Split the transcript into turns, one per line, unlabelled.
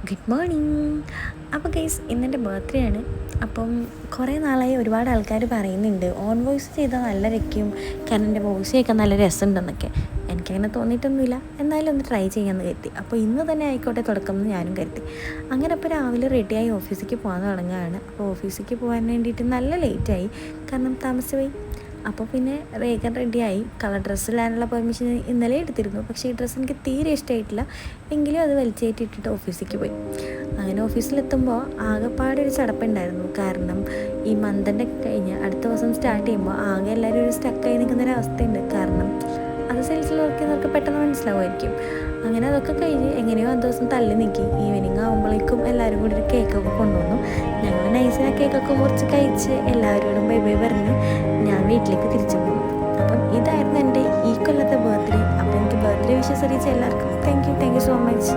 Good morning. അപ്പോൾ guys ഇന്നെൻ്റെ birthday ആണ്. അപ്പം കുറേ നാളായി ഒരുപാട് ആൾക്കാർ പറയുന്നുണ്ട് ഓൺ വോയിസ് ചെയ്താൽ നല്ലതായിരിക്കും, കാരണം എൻ്റെ വോയിസ് കേൾക്കാൻ നല്ല രസമുണ്ടെന്നൊക്കെ. എനിക്കങ്ങനെ തോന്നിയിട്ടൊന്നുമില്ല, എന്നാലും ഒന്ന് ട്രൈ ചെയ്യാമെന്ന് കരുതി. അപ്പോൾ ഇന്ന് തന്നെ ആയിക്കോട്ടെ തുടക്കം എന്ന് ഞാനും കരുതി. അങ്ങനെ അപ്പോൾ രാവിലെ റെഡിയായി ഓഫീസിലേക്ക് പോകാൻ തുടങ്ങുകയാണ്. അപ്പോൾ ഓഫീസിലേക്ക് പോകാൻ വേണ്ടിയിട്ട് നല്ല ലേറ്റായി, കാരണം താമസിച്ച് പോയി. അപ്പോൾ പിന്നെ വേഗം റെഡിയായി. കളർ ഡ്രസ്സ് ഇടാനുള്ള പെർമിഷൻ ഇന്നലെ എടുത്തിരുന്നു, പക്ഷേ ഈ ഡ്രസ്സ് എനിക്ക് തീരെ ഇഷ്ടമായിട്ടില്ല. എങ്കിലും അത് വലിച്ചേറ്റിട്ടിട്ട് ഓഫീസിലേക്ക് പോയി. അങ്ങനെ ഓഫീസിലെത്തുമ്പോൾ ആകെപ്പാടെ ഒരു ചടപ്പുണ്ടായിരുന്നു, കാരണം ഈ മന്തിൻ്റെ കഴിഞ്ഞ് അടുത്ത ദിവസം സ്റ്റാർട്ട് ചെയ്യുമ്പോൾ ആകെ എല്ലാവരും ഒരു സ്റ്റക്കായി നിൽക്കുന്നൊരവസ്ഥയുണ്ട്. കാരണം അത് സെയിൽസിൽ വർക്ക് ചെയ്യുന്നവർക്ക് പെട്ടെന്ന് മനസ്സിലാവുമായിരിക്കും. അങ്ങനെ അതൊക്കെ കഴിഞ്ഞ് എങ്ങനെയോ ആ ദിവസം തള്ളി നീക്കി. ഈവനിങ് ആകുമ്പോഴേക്കും എല്ലാവരും കൂടി ഒരു കേക്കൊക്കെ കൊണ്ടുവന്നു. ഞങ്ങൾ നൈസിന് ആ കേക്കൊക്കെ മുറിച്ച് കഴിച്ച് എല്ലാവരോടും ബൈ ബൈ പറഞ്ഞ് ഞാൻ വീട്ടിലേക്ക് തിരിച്ചു പോകും. അപ്പം ഇതായിരുന്നു എൻ്റെ ഈ കൊല്ലത്തെ ബർത്ത്ഡേ. അപ്പോൾ എനിക്ക് ബർത്ത്ഡേ വിഷസ് അറിയിച്ച എല്ലാവർക്കും താങ്ക് യു സോ മച്ച്.